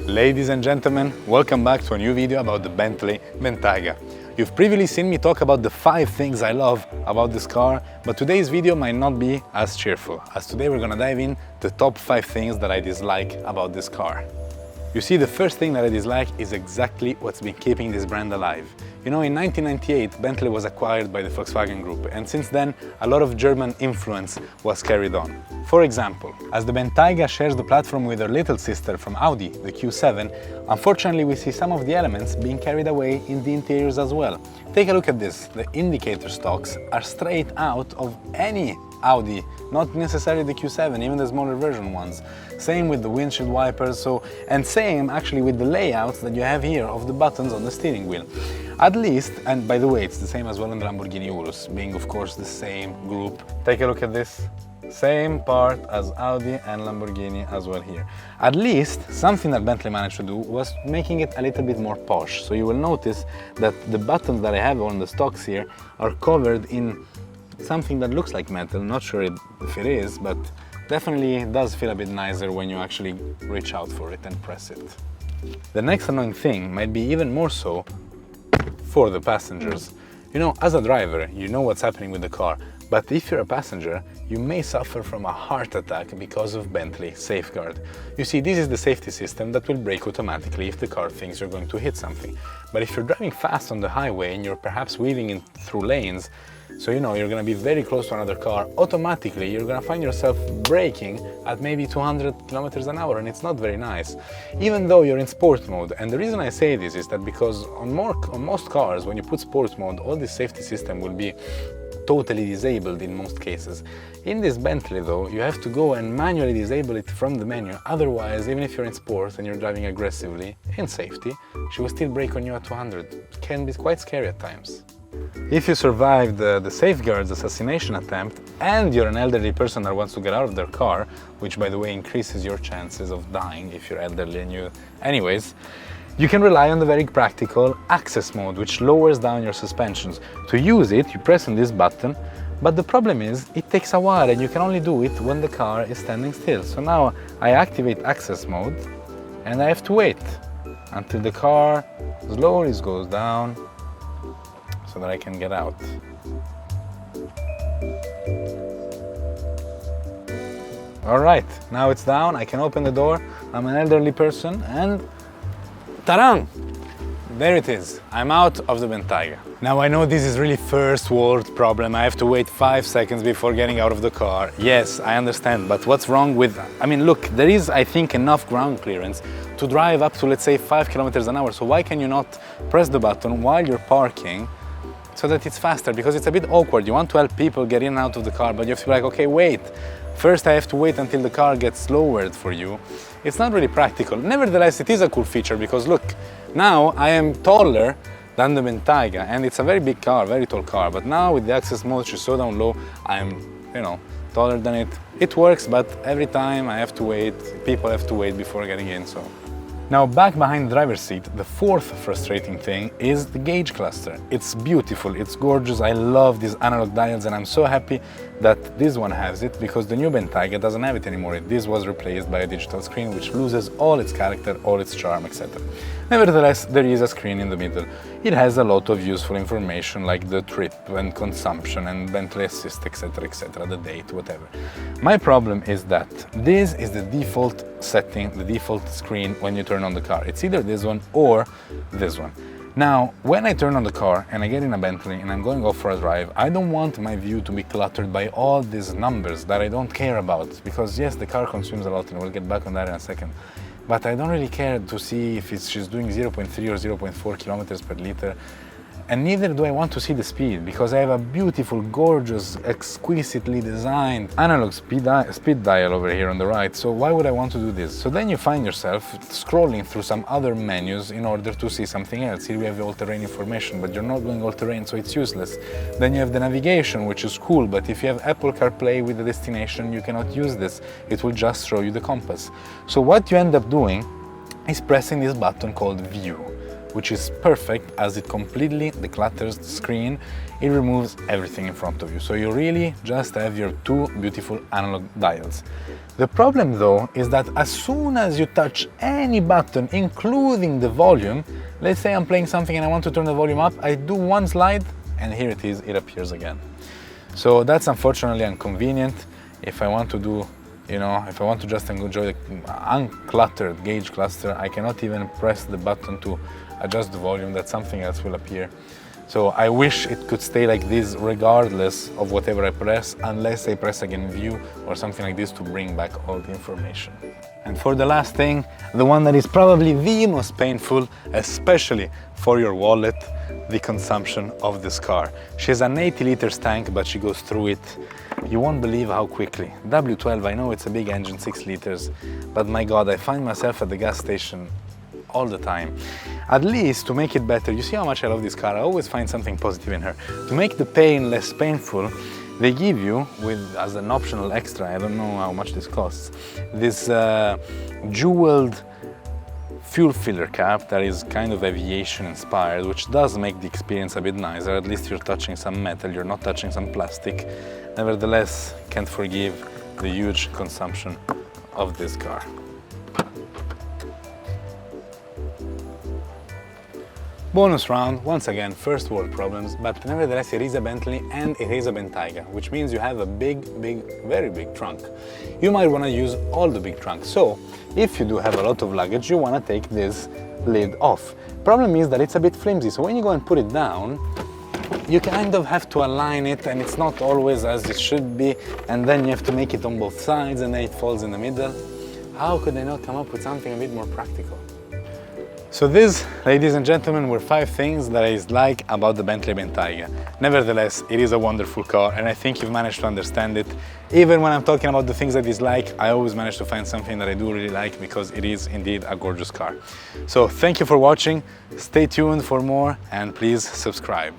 Ladies and gentlemen, welcome back to a new video about the Bentley Bentayga. You've previously seen me talk about the 5 things I love about this car, but today's video might not be as cheerful, as today we're gonna dive in the top 5 things that I dislike about this car. You see, the first thing that I dislike is exactly what's been keeping this brand alive. You know, in 1998, Bentley was acquired by the Volkswagen Group, and since then, a lot of German influence was carried on. For example, as the Bentayga shares the platform with her little sister from Audi, the Q7, unfortunately we see some of the elements being carried away in the interiors as well. Take a look at this. The indicator stalks are straight out of any Audi, not necessarily the Q7, even the smaller version ones. Same with the windshield wipers, and same actually with the layouts that you have here of the buttons on the steering wheel. At least, and by the way, it's the same as well in the Lamborghini Urus, being of course the same group. Take a look at this. Same part as Audi and Lamborghini as well here. At least, something that Bentley managed to do was making it a little bit more posh. So you will notice that the buttons that I have on the stocks here are covered in something that looks like metal. Not sure if it is, but definitely does feel a bit nicer when you actually reach out for it and press it. The next annoying thing might be even more so for the passengers. You know, as a driver, you know what's happening with the car, but if you're a passenger, you may suffer from a heart attack because of Bentley Safeguard. You see, this is the safety system that will brake automatically if the car thinks you're going to hit something. But if you're driving fast on the highway and you're perhaps weaving in through lanes, so you know you're going to be very close to another car, automatically you're going to find yourself braking at maybe 200 kilometers an hour, and it's not very nice, even though you're in sport mode. And the reason I say this is that because on most cars, when you put sport mode, all this safety system will be totally disabled in most cases. In this Bentley though, you have to go and manually disable it from the menu. Otherwise, even if you're in sport and you're driving aggressively in safety, she will still brake on you at 200. It can be quite scary at times. If you survive the Safeguard's assassination attempt and you're an elderly person that wants to get out of their car, which by the way increases your chances of dying if you're elderly and you... Anyways, you can rely on the very practical access mode, which lowers down your suspensions. To use it, you press on this button, but the problem is it takes a while and you can only do it when the car is standing still. So now I activate access mode and I have to wait until the car slowly goes down so that I can get out. All right, now it's down, I can open the door. I'm an elderly person and ta-da! There it is, I'm out of the Bentayga. Now I know this is really first world problem, I have to wait 5 seconds before getting out of the car. Yes, I understand, but what's wrong with... I mean, look, there is, I think, enough ground clearance to drive up to, let's say, 5 kilometers an hour. So why can you not press the button while you're parking so that it's faster? Because it's a bit awkward. You want to help people get in and out of the car, but you have to be like, okay, wait. First I have to wait until the car gets lowered for you. It's not really practical. Nevertheless, it is a cool feature because look, now I am taller than the Bentayga and it's a very big car, very tall car. But now with the access mode, she's so down low, I'm, you know, taller than it. It works, but every time I have to wait, people have to wait before getting in, so. Now back behind the driver's seat, the fourth frustrating thing is the gauge cluster. It's beautiful, it's gorgeous, I love these analog dials and I'm so happy that this one has it because the new Bentayga doesn't have it anymore. This was replaced by a digital screen which loses all its character, all its charm, etc. Nevertheless, there is a screen in the middle. It has a lot of useful information like the trip and consumption and Bentley Assist, etc., the date, whatever. My problem is that this is the default setting, the default screen when you turn on the car. It's either this one or this one. Now, when I turn on the car and I get in a Bentley and I'm going off for a drive, I don't want my view to be cluttered by all these numbers that I don't care about. Because yes, the car consumes a lot and we'll get back on that in a second. But I don't really care to see if she's doing 0.3 or 0.4 kilometers per liter. And neither do I want to see the speed, because I have a beautiful, gorgeous, exquisitely designed analog speed dial over here on the right, so why would I want to do this? So then you find yourself scrolling through some other menus in order to see something else. Here we have the all-terrain information, but you're not going all-terrain, so it's useless. Then you have the navigation, which is cool, but if you have Apple CarPlay with the destination, you cannot use this. It will just show you the compass. So what you end up doing is pressing this button called View. which is perfect as it completely declutters the screen. It removes everything in front of you, so you really just have your two beautiful analog dials. The problem though is that as soon as you touch any button, including the volume, let's say I'm playing something and I want to turn the volume up, I do one slide and here it is, it appears again. So that's unfortunately inconvenient. If I want to do, if I want to just enjoy the uncluttered gauge cluster, I cannot even press the button to adjust the volume, that something else will appear. So I wish it could stay like this regardless of whatever I press, unless I press again view or something like this to bring back all the information. And for the last thing, the one that is probably the most painful, especially for your wallet, the consumption of this car. She has an 80 liters tank, but she goes through it. You won't believe how quickly. W12, I know it's a big engine, 6 liters, but my God, I find myself at the gas station all the time. At least to make it better, you see how much I love this car, I always find something positive in her. To make the pain less painful, they give you, as an optional extra, I don't know how much this costs, this jeweled fuel filler cap that is kind of aviation inspired, which does make the experience a bit nicer. At least you're touching some metal, you're not touching some plastic. Nevertheless, can't forgive the huge consumption of this car. Bonus round, once again, first world problems, but nevertheless it is a Bentley and it is a Bentayga, which means you have a big, very big trunk. You might want to use all the big trunk, so if you do have a lot of luggage, you want to take this lid off. Problem is that it's a bit flimsy, so when you go and put it down, you kind of have to align it and it's not always as it should be, and then you have to make it on both sides and then it falls in the middle. How could they not come up with something a bit more practical? So these, ladies and gentlemen, were 5 things that I like about the Bentley Bentayga. Nevertheless, it is a wonderful car and I think you've managed to understand it. Even when I'm talking about the things I dislike, I always manage to find something that I do really like because it is indeed a gorgeous car. So thank you for watching, stay tuned for more and please subscribe.